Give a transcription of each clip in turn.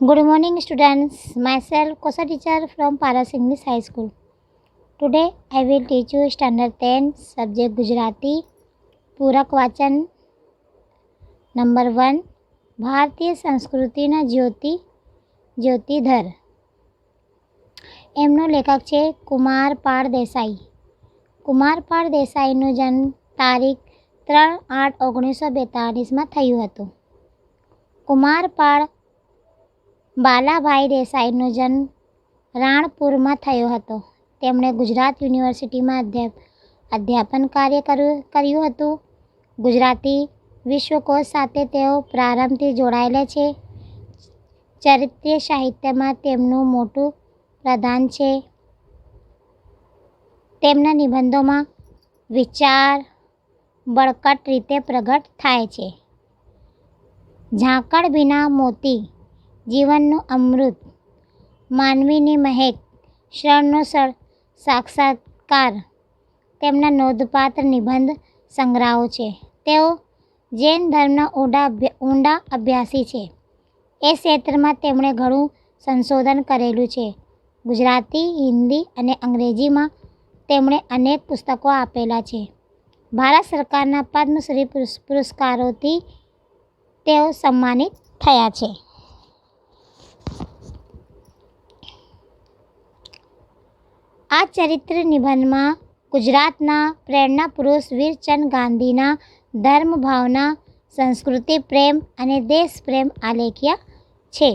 Good morning, students. Myself, Kosa teacher from Paras English High School. Today, I will teach you Standard 10 subject Gujarati. પૂરક વાચન number 1. ભારતીય સંસ્કૃતિના જ્યોતિધર. એમનો લેખક છે કુમારપાળ દેસાઈ. કુમારપાળ દેસાઈનો જન્મ તારીખ 3/8/1942માં થયું હતું. કુમારપાળ બાલાભાઈ દેસાઈનો જન્મ રાણપુરમાં થયો હતો. તેમણે ગુજરાત યુનિવર્સિટીમાં અધ્યાપન કાર્ય કર્યું હતું. ગુજરાતી વિશ્વકોશ સાથે તેઓ પ્રારંભથી જોડાયેલા છે. ચરિત્ર સાહિત્યમાં તેમનું મોટું પ્રદાન છે. તેમના નિબંધોમાં વિચાર બળકટ રીતે પ્રગટ થાય છે. ઝાકળ વિના મોતી, જીવનનું અમૃત, માનવીની મહેક, ક્ષણનો સાક્ષાત્કાર તેમના નોંધપાત્ર નિબંધ સંગ્રહો છે. તેઓ જૈન ધર્મના ઊંડા અભ્યાસી છે. એ ક્ષેત્રમાં તેમણે ઘણું સંશોધન કરેલું છે. ગુજરાતી, હિન્દી અને અંગ્રેજીમાં તેમણે અનેક પુસ્તકો આપેલા છે. ભારત સરકારના પદ્મશ્રી પુરસ્કારોથી તેઓ સન્માનિત થયા છે. આ ચરિત્ર નિબંધમાં ગુજરાતના પ્રેરણા પુરુષ વીરચંદ ગાંધીના ધર્મ ભાવના, સંસ્કૃતિ પ્રેમ અને દેશ પ્રેમ આલેખ્યા છે.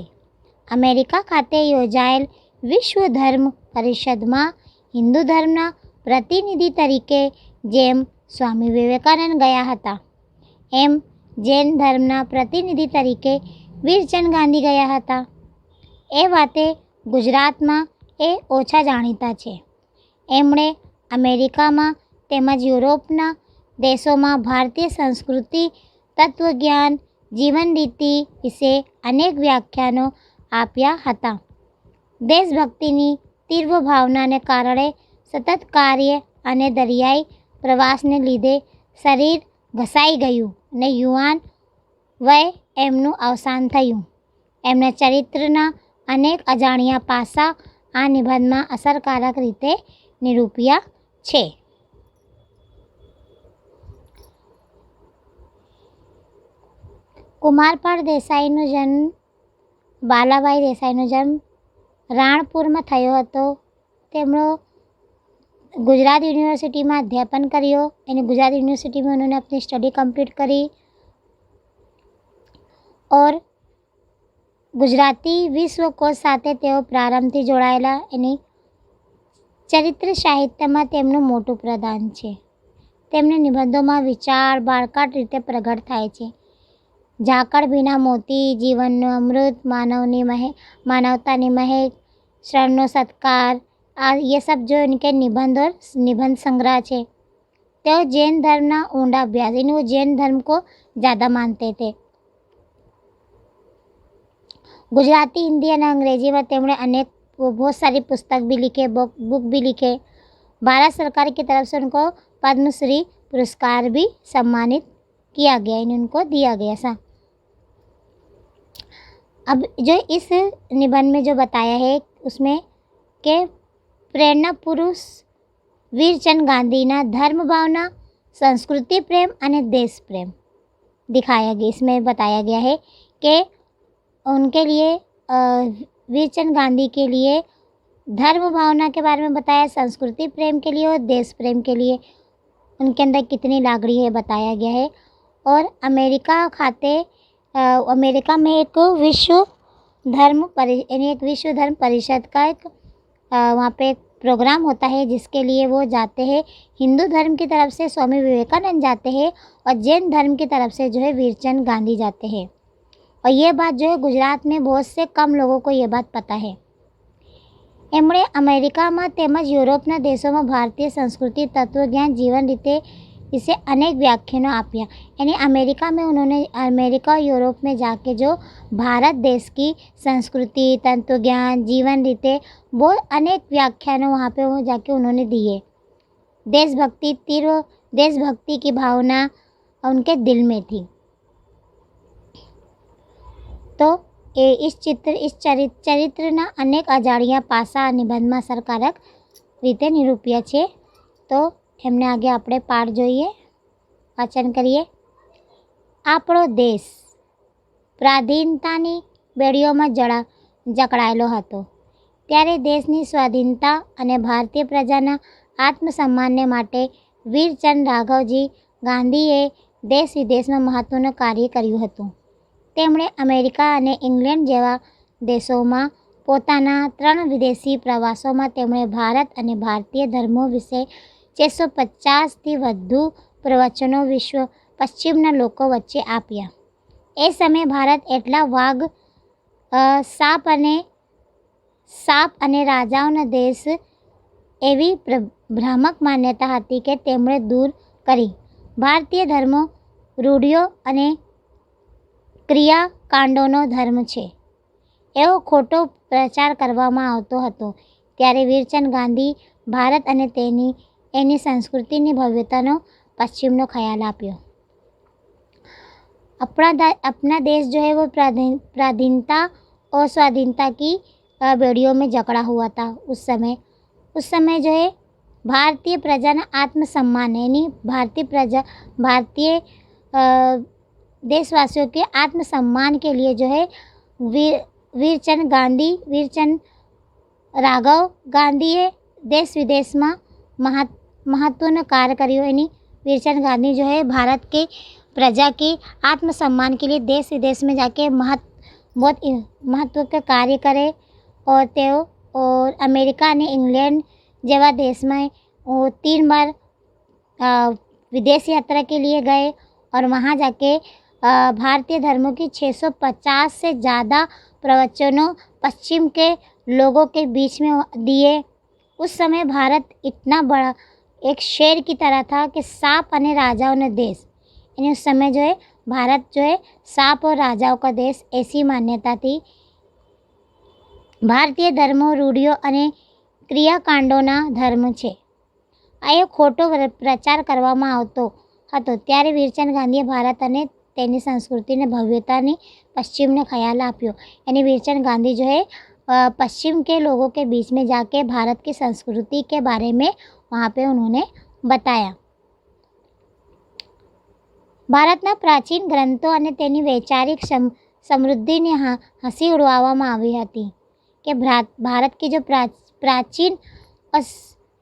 અમેરિકા ખાતે યોજાયેલ વિશ્વ ધર્મ પરિષદમાં હિન્દુ ધર્મના પ્રતિનિધિ તરીકે જેમ સ્વામી વિવેકાનંદ ગયા હતા, એમ જૈન ધર્મના પ્રતિનિધિ તરીકે વીરચંદ ગાંધી ગયા હતા. એ વાતે ગુજરાતમાં એ ઓછા જાણીતા છે. એમણે અમેરિકામાં તેમજ યુરોપના દેશોમાં ભારતીય સંસ્કૃતિ, તત્વજ્ઞાન, જીવન રીતિ વિશે અનેક વ્યાખ્યાનો આપ્યા હતા. દેશભક્તિની તીવ્ર ભાવનાને કારણે સતત કાર્ય અને દરિયાઈ પ્રવાસને લીધે શરીર ઘસાઈ ગયું અને યુવાન વય એમનું અવસાન થયું. એમના ચરિત્રના અનેક અજાણ્યા પાસા આ નિબંધમાં અસરકારક રીતે નિરૂપ્યા છે. કુમારપાળ દેસાઈનો જન્મ બાલાભાઈ દેસાઈનો જન્મ રાણપુરમાં થયો હતો. તેમણે गुजरात यूनिवर्सिटी में अध्यापन करियो. गुजरात यूनिवर्सिटी में उन्होंने अपनी स्टडी कंप्लीट करी और गुजराती विश्वकोश साथे तेओ प्रारंभथी जोड़ायेला. एनी चरित्र साहित्य में तेमनुं मोटुं प्रदान छे. तेमने निबंधों में विचार बाळकाट रीते प्रगट थाय छे. झाकड़ विना मोती, जीवनનું अमृत, मानवतानी महक, क्षणનો सत्कार, ये सब जो इनके निबंध और निबंध संग्रह है. तो जैन धर्म ना ऊंडा अभ्यास, वो जैन धर्म को ज़्यादा मानते थे. गुजराती, हिंदी और अंग्रेजी में तेमने अनेक बहुत सारी पुस्तक भी लिखे, बुक भी लिखे. भारत सरकार की तरफ से उनको पद्मश्री पुरस्कार भी सम्मानित किया गया, उनको दिया गया सा. अब जो इस निबंध में जो बताया है उसमें के प्रेरणा पुरुष वीरचंद गांधीना धर्म भावना, संस्कृति प्रेम और देश प्रेम दिखाया गया. इसमें बताया गया है कि उनके लिए वीरचंद गांधी के लिए धर्म भावना के बारे में बताया, संस्कृति प्रेम के लिए और देश प्रेम के लिए उनके अंदर कितनी लागड़ी है बताया गया है. और अमेरिका में एक विश्व धर्म परिषद का एक वहाँ पे एक प्रोग्राम होता है जिसके लिए वो जाते हैं. हिंदू धर्म की तरफ से स्वामी विवेकानंद जाते हैं और जैन धर्म की तरफ से जो है वीरचंद गांधी जाते हैं. और ये बात जो है गुजरात में बहुत से कम लोगों को ये बात पता है. एमणे अमेरिका में तेमज यूरोपना देशों में भारतीय संस्कृति, तत्वज्ञान, जीवन रीते इसे अनेक व्याख्यानों आप्या. यानी अमेरिका और यूरोप में जाके जो भारत देश की संस्कृति, तत्वज्ञान, जीवन रीते बहुत अनेक व्याख्यानों वहाँ पे वो जाके उन्होंने दिए. देशभक्ति की भावना उनके दिल में थी. तो ચરિત્રના અનેક અજાણ્યા પાસા નિબંધમાં અસરકારક રીતે નિરૂપ્યા છે. તો એમને આગે આપણે પાઠ જોઈએ, વાંચન કરીએ. આપણો દેશ પ્રાધીનતાની બેડીઓમાં જકડાયેલો હતો. ત્યારે દેશની સ્વાધીનતા અને ભારતીય પ્રજાના આત્મસન્માનને માટે વીરચંદ રાઘવજી ગાંધીએ દેશ વિદેશમાં મહત્ત્વનું કાર્ય કર્યું હતું. તેમણે અમેરિકા અને ઇંગ્લેન્ડ જેવા દેશોમાં પોતાના 3 વિદેશી પ્રવાસોમાં તેમણે ભારત અને ભારતીય ધર્મો વિશે 650થી વધુ પ્રવચનો વિશ્વ પશ્ચિમના લોકો વચ્ચે આપ્યા. એ સમયે ભારત એટલા વાઘ, સાપ અને રાજાઓનો દેશ એવી ભ્રામક માન્યતા હતી કે તેમણે દૂર કરી. ભારતીય ધર્મો રૂઢિઓ અને ક્રિયાકાંડોનો ધર્મ છે એવો ખોટો પ્રચાર કરવામાં આવતો હતો. ત્યારે વીરચંદ ગાંધી ભારત અને એની સંસ્કૃતિની ભવ્યતાનો पश्चिम नो ख्याल आप्यो. अपना देश जो है वो प्राधीनता और स्वाधीनता की बेड़ियों में जकड़ा हुआ था. उस समय जो है भारतीय प्रजा ना आत्मसम्मान यानी भारतीय देशवासियों के आत्मसम्मान के लिए जो है वीरचंद राघव गांधीए देश विदेश में महत्वपूर्ण कार्य कर्यो. यानी वीरचंद गांधी जो है भारत के प्रजा के आत्मसम्मान के लिए देश विदेश में जाके बहुत महत्व के कार्य करे. और अमेरिका ने इंग्लैंड जेवा देश में 3 बार विदेश यात्रा के लिए गए और वहाँ जाके भारतीय धर्मों की 650 से ज़्यादा प्रवचनों पश्चिम के लोगों के बीच में दिए. उस समय भारत इतना बड़ा एक शेर की तरह था कि सांप और राजाओं ने देश, यानी उस समय जो है भारत जो है सांप और राजाओं का देश ऐसी मान्यता थी. भारतीय धर्मो रूढ़ियों और क्रियाकांडोना धर्म है आ खोटो प्रचार करवामां आवतो हतो. त्यारे वीरचंद गांधीए भारत और तेनी संस्कृति ने भव्यता ने पश्चिम ने ख्याल आप्यो. यानी वीरचंद गांधी जो है पश्चिम के लोगों के बीच में जाके भारत की संस्कृति के बारे में वहाँ पे उन्होंने बताया. भारतना प्राचीन ग्रंथों और तेनी वैचारिक समृद्धि ने हंसी उड़वामां आवी हती कि भारत की जो प्राचीन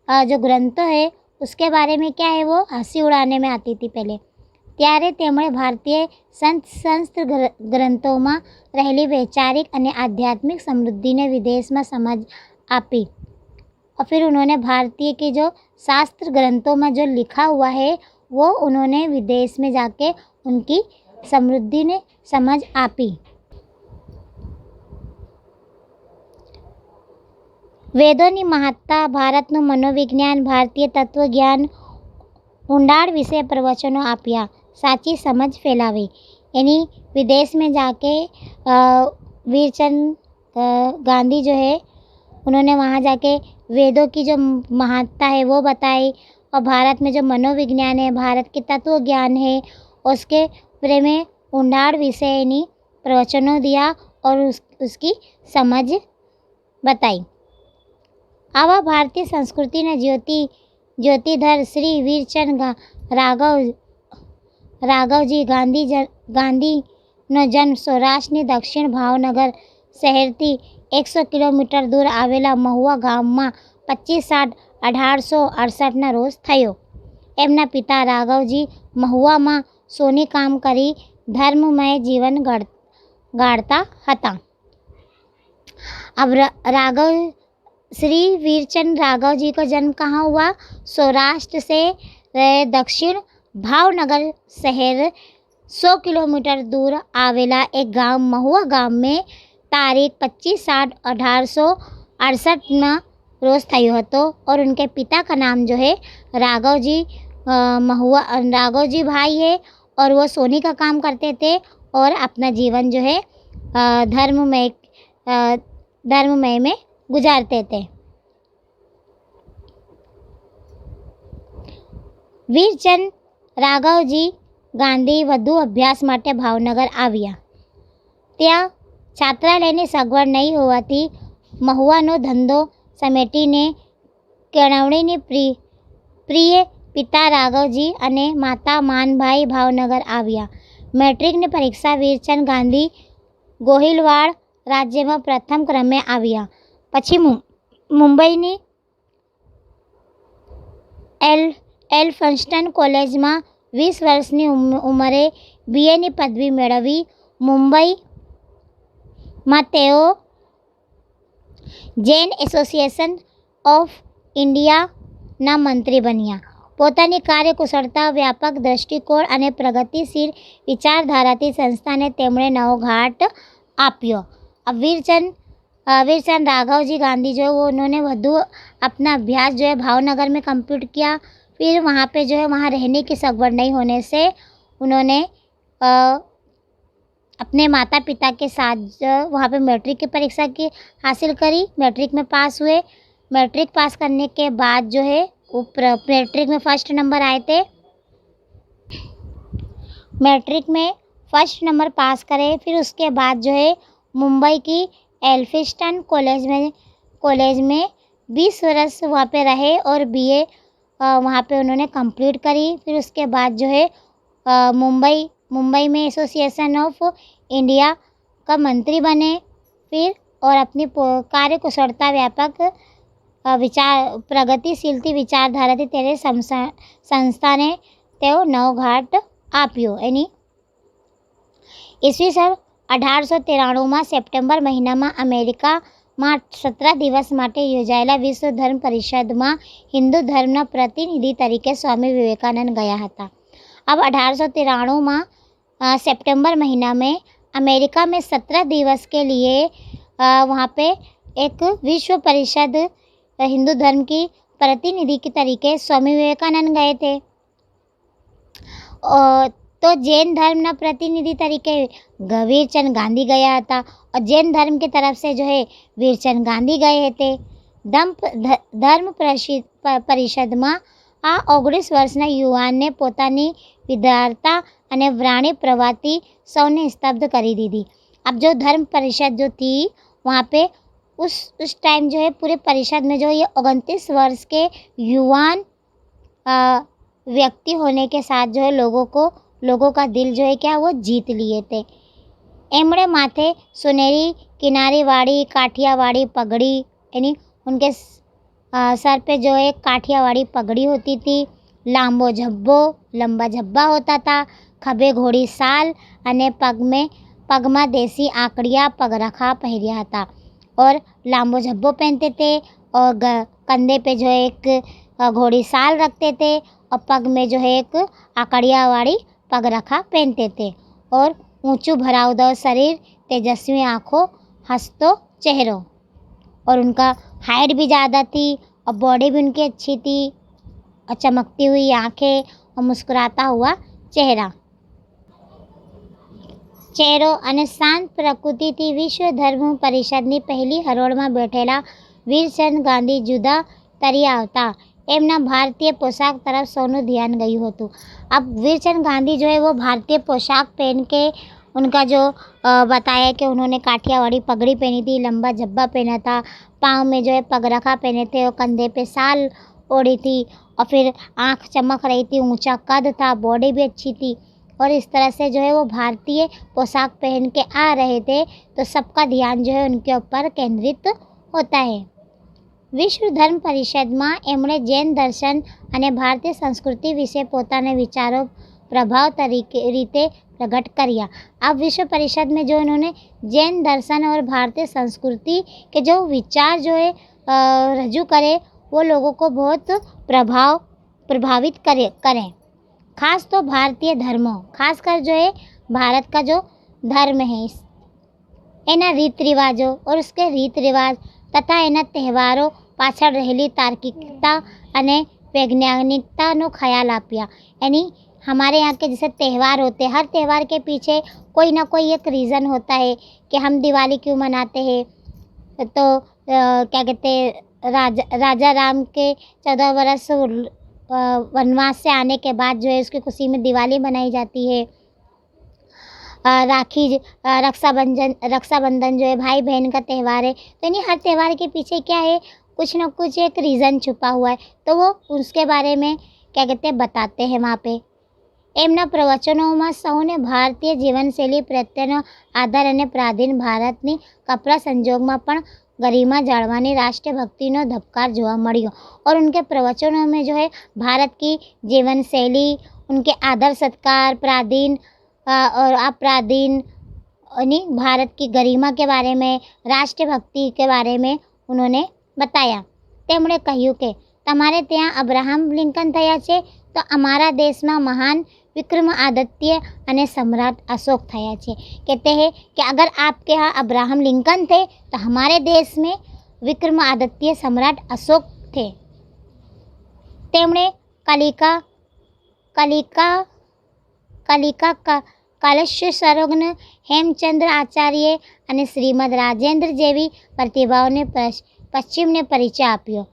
जो ग्रंथों है उसके बारे में क्या है वो हंसी उड़ाने में आती थी पहले. त्यारे तेमणे भारतीय संस्कृत ग्रंथों में रहेली वैचारिक और आध्यात्मिक समृद्धि ने विदेश में समझ आपी. और फिर उन्होंने भारतीय के जो शास्त्र ग्रंथों में जो लिखा हुआ है वो उन्होंने विदेश में जाके उनकी समृद्धि ने समझ आपी. वेदोनी महत्ता, भारतनु मनोविज्ञान, भारतीय तत्वज्ञान, ઊંડાણ વિશે પ્રવચનો આપ્યા, સાચી સમજ ફેલાવી. यानी विदेश में जाके वीरचंद गांधी जो है उन्होंने वहाँ जाके वेदों की जो महत्ता है वो बताई. और भारत में जो मनोविज्ञान है, भारत के तत्व ज्ञान है, उसके बारे में ઊંડાણ विषय यानी प्रवचनों दिया और उसकी समझ बताई. आवा भारतीय संस्कृति ने ज्योतिधर श्री वीरचंद राघवजी गांधी नो जन्म सौराष्ट्र दक्षिण भावनगर शहर थी 100 किलोमीटर दूर आवेला महुआ गाम में 25/8/1868 ना रोज थयो. एमना पिता राघवजी महुआ में सोनी काम करी धर्ममय जीवन गाड़ता हता. अब श्री वीरचंद राघव जी का जन्म कहाँ हुआ? सौराष्ट्र से दक्षिण भावनगर शहर 100 किलोमीटर दूर आवेला एक गांव महुआ गांव में तारीख 25/8/1868 में रोज थयो हतो. और उनके पिता का नाम जो है राघवजी भाई है और वो सोनी का काम करते थे और अपना जीवन जो है धर्ममय में गुजारते थे. वीरचंद राघवजी गांधी વધુ અભ્યાસ માટે ભાવનગર આવ્યા. ત્યાં છાત્રાલયની સગવડ નહીં હોવાથી મહુવાનો ધંધો સમેટીને કેળવણીની પ્રિય પિતા રાઘવજી અને માતા માનભાઈ ભાવનગર આવ્યા. મેટ્રિકની પરીક્ષા વીરચંદ ગાંધી ગોહિલવાડ રાજ્યમાં પ્રથમ ક્રમે આવ્યા. પછી મુંબઈની એલ્ફન્સ્ટન કોલેજમાં 20 વર્ષની ઉંમરે BAની પદવી મેળવી. મુંબઈમાં તેઓ જૈન એસોસિએશન ઓફ ઇન્ડિયાના મંત્રી બન્યા. પોતાની કાર્યકુશળતા, વ્યાપક દ્રષ્ટિકોણ અને પ્રગતિશીલ વિચારધારાથી સંસ્થાને તેમણે नौ घाट आपियो. अब वीरचंद राघवजी गांधी जो है वो उन्होंने वधु अपना अभ्यास जो है भावनगर में कंप्लीट किया. फिर वहाँ पे जो है वहाँ रहने की सगवड़ नहीं होने से उन्होंने अपने माता पिता के साथ वहाँ पे मैट्रिक की परीक्षा की हासिल करी. मैट्रिक में पास हुए. मैट्रिक पास करने के बाद जो है मैट्रिक में फर्स्ट नंबर आए थे. मैट्रिक में फर्स्ट नंबर पास करे. फिर उसके बाद जो है मुंबई की एल्फिंस्टन कॉलेज में 20 वर्ष वहाँ पे रहे और BA वहाँ पे उन्होंने कंप्लीट करी. फिर उसके बाद जो है मुंबई में एसोसिएशन ऑफ इंडिया का मंत्री बने. फिर और अपनी कार्यकुशलता, व्यापक प्रगतिशीलती विचारधाराથી તેને સંસ્થાને તેઓ 9 ઘાટ આપ્યો. એની ઈસવીસન 1893માં સપ્ટેમ્બર મહિનામાં અમેરિકામાં 17 દિવસ માટે યોજાયેલા વિશ્વ ધર્મ પરિષદમાં હિન્દુ ધર્મના પ્રતિનિધિ તરીકે સ્વામી વિવેકાનંદ ગયા હતા. अब 1893 सितंबर महीना में अमेरिका में 17 दिवस के लिए वहाँ पे एक विश्व परिषद हिंदू धर्म की प्रतिनिधि के तरीके स्वामी विवेकानंद गए थे. तो जैन धर्म प्रतिनिधि तरीके वीरचंद गांधी गया था और जैन धर्म की तरफ से जो है वीरचंद गांधी गए थे. धर्म परिषद में आ 19 વર્ષના યુવાનને પોતાની વિદ્યાર્થતા અને વાણી પ્રવૃત્તિ સૌને स्तब्ध કરી દીધી. अब जो धर्म परिषद जो थी वहाँ पे उस टाइम जो है पूरे परिषद में जो ये 29 वर्ष के युवान व्यक्ति होने के साथ जो है लोगों का दिल जो है क्या वो जीत लिए थे. एमड़े माथे सुनहरी किनारी वाली काठियावाड़ी पगड़ी यानी उनके सर पे जो एक काठियावाड़ी पगड़ी होती थी. लंबा झब्बा होता था. खभे घोड़ी साल अने पग में देसी आकड़िया पगरखा पहरिया था और लांबो झब्बो पहनते थे और कंधे पे जो एक घोड़ी साल रखते थे और पग में जो है एक आकड़िया वाली पगरखा पहनते थे और ऊंचू भरावदार शरीर, तेजस्वी आँखों, हंसतो चेहरों और उनका हाइट भी ज़्यादा थी और बॉडी भी उनकी अच्छी थी और चमकती हुई आँखें और मुस्कुराता हुआ चेहरो અને શાંત પ્રકૃતિથી વિશ્વ ધર્મ પરિષદની પહેલી હરોળમાં બેઠેલા વીરચંદ ગાંધી જુદા તરી આવતા એમના ભારતીય પોશાક તરફ સૌનું ध्यान ગયું હતું. अब वीरचंद गांधी जो है वो भारतीय पोशाक पहन के उनका जो बताया कि उन्होंने काठियावाड़ी पगड़ी पहनी थी, लंबा झब्बा पहना था, पाँव में जो है पगरखा पहने थे और कंधे पे साल ओढ़ी थी और फिर आँख चमक रही थी, ऊंचा कद था, बॉडी भी अच्छी थी और इस तरह से जो है वो भारतीय पोशाक पहन के आ रहे थे तो सबका ध्यान जो है उनके ऊपर केंद्रित होता है. विश्व धर्म परिषद में एमणे जैन दर्शन અને ભારતીય સંસ્કૃતિ વિશે પોતાના વિચારો પ્રભાવ रीते प्रकट કર્યા. अब विश्व परिषद में जो उन्होंने जैन दर्शन और भारतीय संस्कृति के जो विचार जो है रजू करे वो लोगों को बहुत प्रभावित करें. खास तो भारतीय धर्मों, खासकर जो है भारत का जो धर्म है एना रीत रिवाजों और उसके रीत रिवाज तथा एना तहेवारों पाछळ रहेली तार्किकता अने वैज्ञानिकतानो ख्याल आप्या. यानी हमारे यहाँ के जैसे त्यौहार होते हैं, हर त्यौहार के पीछे कोई ना कोई एक रीज़न होता है कि हम दिवाली क्यों मनाते हैं. तो क्या कहते हैं राजा राम के 14 वर्ष वनवास से आने के बाद जो है उसकी खुशी में दिवाली मनाई जाती है. रक्षाबंधन जो है भाई बहन का त्यौहार है। तो इन्हीं हर त्यौहार के पीछे क्या है, कुछ न कुछ एक रीज़न छुपा हुआ है, तो वो उसके बारे में क्या कहते हैं बताते हैं वहाँ पे। એમના પ્રવચનોમાં સૌને ભારતીય જીવનશૈલી પ્રત્યેનો આદર અને પ્રાચીન ભારતની કપરા સંજોગમાં પણ गरिमा जाळवानी राष्ट्रभक्तिनो धबकार जोवा मळ्यो। और उनके प्रवचनों में जो है भारत की जीवन शैली, उनके आदर सत्कार, प्राचीन और अपराधीन भारत की गरिमा के बारे में, राष्ट्रभक्ति के बारे में उन्होंने बताया। તેમણે કહ્યું કે તમારે ત્યાં અબ્રાહમ લિંકન થયા છે તો અમારા દેશમાં महान विक्रमादित्य અને सम्राट अशोक થયા છે। कहते हैं कि अगर आपके यहाँ अब्राहम लिंकन थे तो हमारे देश में विक्रमादित्य सम्राट अशोक थे। તેમણે કલિકા કલશ સરોગ્ન હેમચંદ્ર આચાર્ય અને શ્રીમદ રાજેન્દ્ર જેવી પ્રતિભાઓને પશ્ચિમને પરિચય આપ્યો।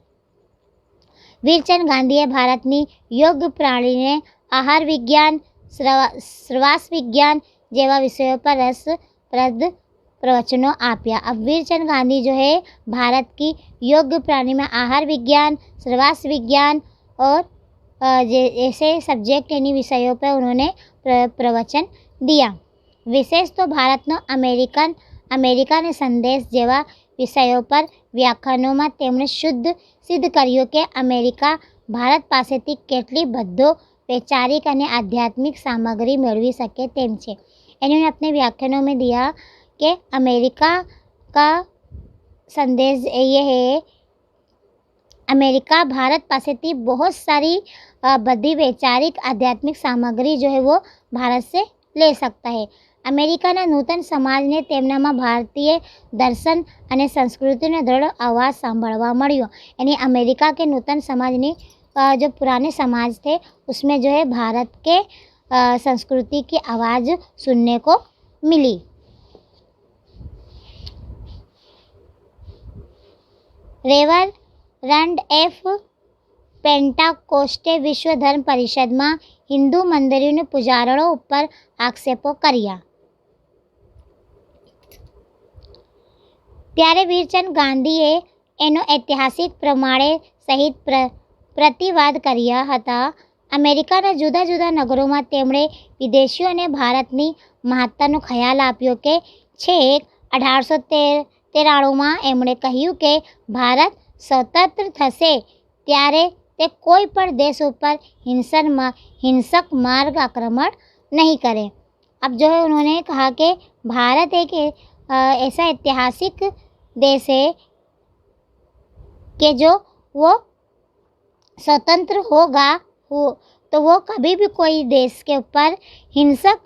વીરચંદ ગાંધીએ ભારતની યોગ પ્રણાલીને आहार विज्ञान, श्वास विज्ञान जेवा विषयों पर रसप्रद प्रवचनों आप्या। अब वीरचंद गांधी जो है भारत की योग प्रणाली में आहार विज्ञान, श्वास विज्ञान और ऐसे सब्जेक्ट यानी विषयों पर उन्होंने प्रवचन दिया। विशेष तो भारतનો अमेरिका ने संदेश जेवा विषयों पर व्याख्यानों में તેમણે સિદ્ધ કર્યું કે અમેરિકા ભારત પાસેથી કેટલી બધો वैचारिक और आध्यात्मिक सामग्री मेळवी सके तेम छे। इन्होंने अपने व्याख्यानों में दिया कि अमेरिका का संदेश ये है, अमेरिका भारत पासेथी बहुत सारी बड़ी वैचारिक आध्यात्मिक सामग्री जो है वो भारत से ले सकता है। अमेरिकाना नूतन समाज ने तेमनामां भारतीय दर्शन और संस्कृति ने दृढ़ आवाज सांभळवा मळ्यो। यानी अमेरिका के नूतन समाज ने जो पुराने समाज थे उसमें जो है भारत के संस्कृति की आवाज़ सुनने को मिली। रेवरंड एफ पेंटाकोस्टे विश्व धर्म परिषद में हिंदू मंदिरों ने पुजारणों पर आक्षेपों कर्या। त्यारे वीरचंद गांधीए एनो ऐतिहासिक प्रमाणे सहित प्रतिवाद કર્યા હતા। અમેરિકાના જુદા જુદા નગરોમાં તેમણે વિદેશીઓને ભારતની મહત્તાનો ખ્યાલ આપ્યો કે છેક 1893માં એમણે કહ્યું કે ભારત સ્વતંત્ર થશે ત્યારે તે કોઈ પણ દેશ ઉપર हिंसक मार्ग आक्रमण नहीं करे। अब जो है उन्होंने कहा कि भारत एक ऐसा ऐतिहासिक देश है कि जो वो स्वतंत्र होगा तो वो कभी भी कोई देश के ऊपर हिंसक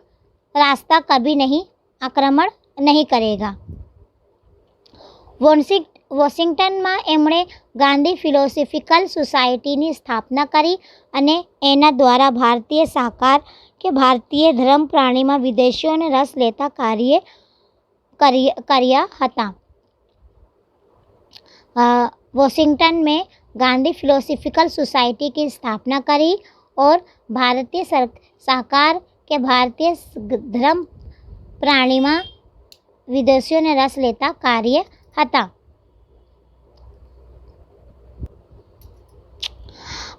रास्ता कभी नहीं आक्रमण नहीं करेगा। वॉशिंगटन में एमणे गांधी फिलोसॉफिकल सोसायटी स्थापना करी अने एना द्वारा भारतीय सहकार के भारतीय धर्म प्रणाली में विदेशियों ने रस लेता कार्य कर्या हता। वॉशिंगटन में गांधी फिलोसॉफिकल सोसाइटी की स्थापना करी और भारतीय सहकार के भारतीय धर्म प्रणाली में विदेशियों ने रस लेता कार्य हता।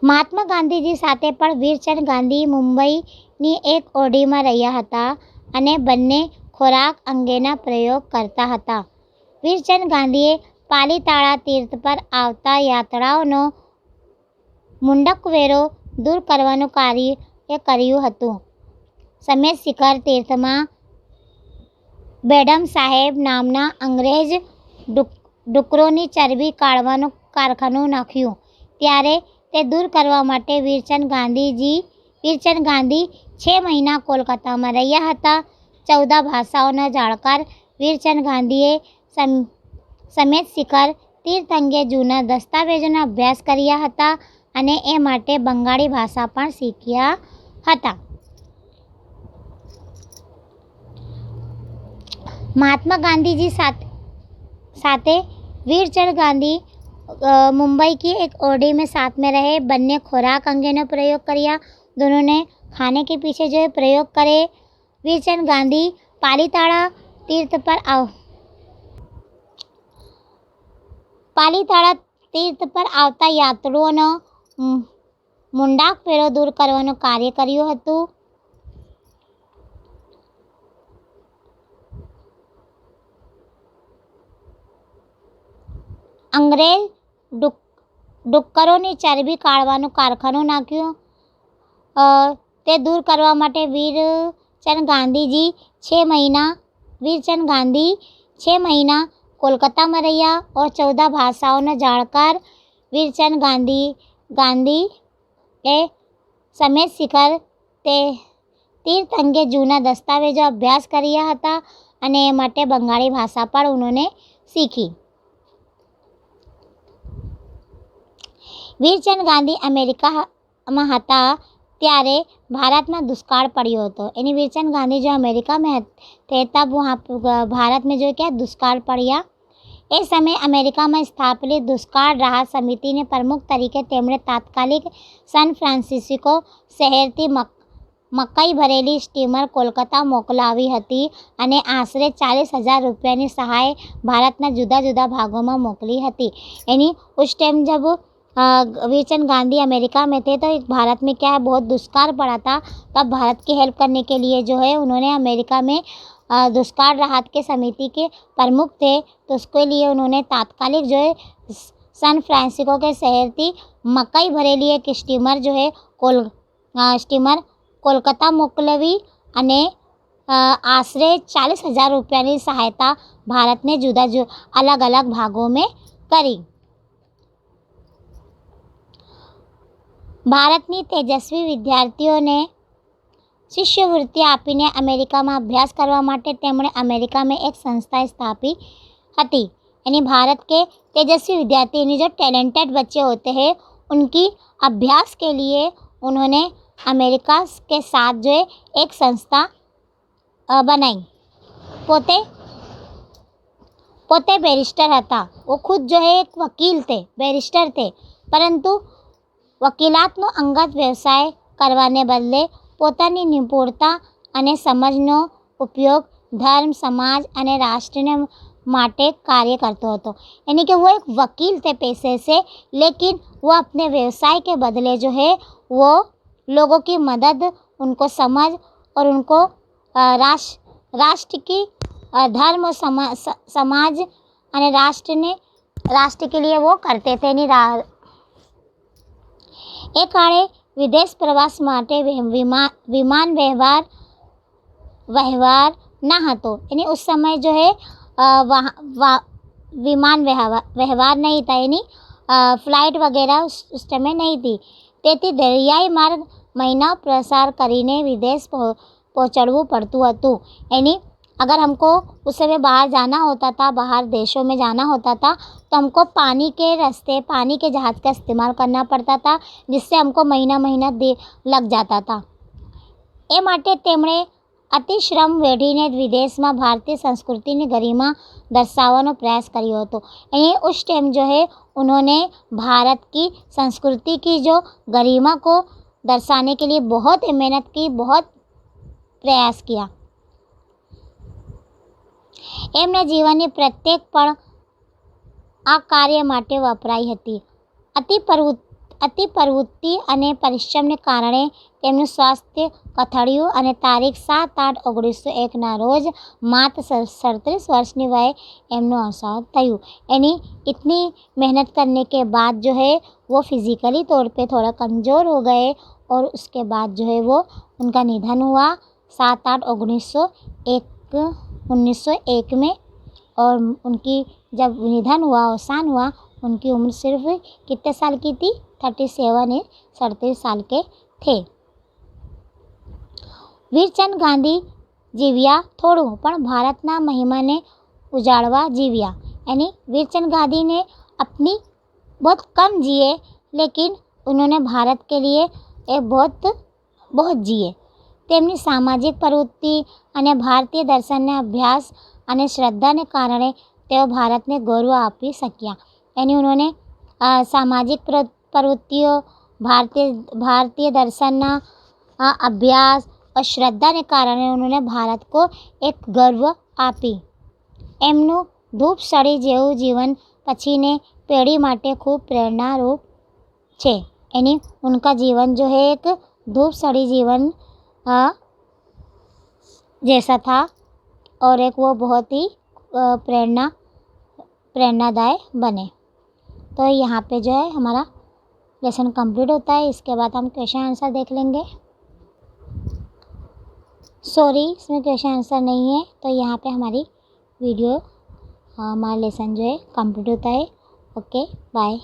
महात्मा गांधीजी साथे पण वीरचंद गांधी मुंबईनी एक ओरડીમાં રહ્યા હતા અને બંને ખોરાક અંગેના પ્રયોગ કરતા હતા। વીરચંદ ગાંધીએ પાલીતાણા तीर्थ पर આવતા યાત્રાઓનો મુંડકવેરો दूर કરવાનું કાર્ય કર્યું હતું। સમેત શિખર તીર્થમાં બેડમ સાહેબ નામના અંગ્રેજ ડુકરોની ચરબી કાઢવાનું કારખાનું નાખ્યું ત્યારે તે दूर કરવા માટે વીરચંદ ગાંધી 6 મહિના કોલકાતામાં રહ્યા હતા। 14 ભાષાઓના જાણકાર વીરચંદ ગાંધીએ સમેત શિખર તીર્થ અંગે જૂના દસ્તાવેજોનો અભ્યાસ કર્યા હતા અને એ માટે બંગાળી ભાષા પણ શીખ્યા હતા। महात्मा गांधी जी साथे वीरचंद गांधी मुंबई की एक ओरडी में साथ में रहे। बन्ने खोराक अंगेनो प्रयोग कर्या। दोनों ने खाने के पीछे जो है प्रयोग करे। वीरचंद गांधी પાલીતાણા તીર્થ પર પાલીતાણા તીર્થ પર આવતા યાત્રુઓનો મુંડાક ફેરો દૂર કરવાનું કાર્ય કર્યું હતું. અંગ્રેજ ડુક્કરોની ચરબી કાઢવાનું કારખાનું નાખ્યું. તે દૂર કરવા માટે વીરચંદ ગાંધી 6 महीना कोलकाता में रहा और 14 भाषाओं जाणकार વીરચંદ ગાંધી એ સમેત શિખર તે તીર્થ અંગે જૂના દસ્તાવેજો અભ્યાસ કર્યા હતા અને એ માટે બંગાળી ભાષા પણ ઉन्होंने શીખી. વીરચંદ ગાંધી અમેરિકામાં હતા ત્યારે भारत में दुष्काल पड़ो तो यानी वीरचंद गांधी जो अमेरिका में थे तब वहाँ भारत में जो क्या दुष्काल पड़ा. એ समय अमेरिका में स्थापित दुष्काल राहत समिति ने प्रमुख तरीके तेमणे तात्कालिक सैन फ्रांसिस्को शહેરથી મકાઈ ભરેલી સ્ટીમર કોલકાતા મોકલાવી હતી અને આશરે 40,000 રૂપિયાની સહાય ભારતના જુદા જુદા ભાગોમાં મોકલી હતી. यानी उस टाइम जब वीरचंद गांधी अमेरिका में थे तो भारत में क्या है बहुत दुष्काल पड़ा था. तब भारत की हेल्प करने के लिए जो है उन्होंने अमेरिका में दुष्काल राहत के समिति के प्रमुख थे तो उसके लिए उन्होंने तात्कालिक जो है सैन फ्रांसिस्को के शहर थी मकई भरेली एक स्टीमर जो है स्टीमर कोलकाता मोकलवी અને આશરે 40,000 રૂપિયાની સહાયતા ભારતને જુદા અલગ અલગ ભાગો में કરી. ભારતની તેજસ્વી વિદ્યાર્થીઓને શિષ્યવૃત્તિ આપીને અમેરિકામાં અભ્યાસ કરવા માટે તેમણે અમેરિકામાં એક સંસ્થા સ્થાપી હતી. यानी भारत के तेजस्वी विद्यार्थी यानी जो टैलेंटेड बच्चे होते हैं उनकी अभ्यास के लिए उन्होंने अमेरिका के साथ जो है एक संस्था बनाई. पोते बैरिस्टर था. वो खुद जो है एक वकील थे, बैरिस्टर थे, परंतु વકીલાતનો અંગત વ્યવસાય કરવાને બદલે પોતાની નિપુણતા અને સમજનો ઉપયોગ ધર્મ સમાજ અને રાષ્ટ્રને માટે कार्य करते हो. यानी कि वो एक वकील थे पेशे से, लेकिन वो अपने व्यवसाय के बदले जो है वो लोगों की मदद, उनको समझ और उनको राष्ट्र की धर्म और समाज અને राष्ट्र के लिए वो करते थे. એ કાળે વિદેશ પ્રવાસ માટે વિમાન વ્યવહાર ના હતો. यानी उस समय जो है विमान व्यवहार नहीं था. यानी फ्लाइट वगैरह उस समय नहीं थी. તેથી દરિયાઈ માર્ગ મહિના પ્રસાર કરીને વિદેશ પહોંચવું પડતું હતું. यानी अगर हमको उस समय बाहर जाना होता था, बाहर देशों में जाना होता था, तो हमको पानी के रास्ते पानी के जहाज़ का इस्तेमाल करना पड़ता था, जिससे हमको महीना लग जाता था. એ માટે તેમણે અતિશ્રમ વેઢીને વિદેશમાં ભારતીય સંસ્કૃતિની गरिमा દર્શાવવાનો પ્રયાસ કર્યો હતો. यानी उस टाइम जो है उन्होंने भारत की संस्कृति की जो गरिमा को दर्शाने के लिए बहुत मेहनत की, बहुत प्रयास किया. એમના જીવનની પ્રત્યેક પળ આ કાર્ય માટે વપરાઈ હતી. અતિ પ્રવૃત્તિ અને પરિશ્રમને કારણે તેમનું સ્વાસ્થ્ય કથળ્યું અને તારીખ 7/8/1901ના રોજ માત્ર 37 વર્ષની વયે એમનું અવસાન થયું. यानी इतनी मेहनत करने के बाद जो है वो फिज़िकली तौर पे थोड़ा कमज़ोर हो गए और उसके बाद जो है वो उनका निधन हुआ 7/8/1901 में. और उनकी जब निधन हुआ, अवसान हुआ, उनकी उम्र सिर्फ कितने साल की थी? 37 या 37 साल के थे. વીરચંદ ગાંધી જીવ્યા થોડું પણ ભારતના મહિમાને ઉજાળવા જીવ્યા. यानी वीरचंद गांधी ने अपनी बहुत कम जिए, लेकिन उन्होंने भारत के लिए बहुत जिए. તેમની સામાજિક પ્રવૃત્તિ અને ભારતીય દર્શનને અભ્યાસ અને શ્રદ્ધાને કારણે તેઓ ભારતને ગૌરવ આપી શક્યા. यानी उन्होंने सामाजिक प्रवृत्तियों, भारतीय दर्शनના અભ્યાસ, और શ્રદ્ધા ને કારણે उन्होंने ભારત को एक गर्व આપી। એમનું ધૂપ સળી જેવું જીવન પછીને પેઢી માટે ખૂબ પ્રેરણારૂપ છે। उनका जीवन जो है एक धूप सड़ी जीवन जैसा था और एक वो बहुत ही प्रेरणादायक बने। तो यहाँ पे जो है हमारा लेसन कंप्लीट होता है। इसके बाद हम क्वेश्चन आंसर देख लेंगे। सॉरी, इसमें क्वेश्चन आंसर नहीं है। तो यहाँ पे हमारी वीडियो हमारा लेसन जो है कंप्लीट होता है। Okay, bye.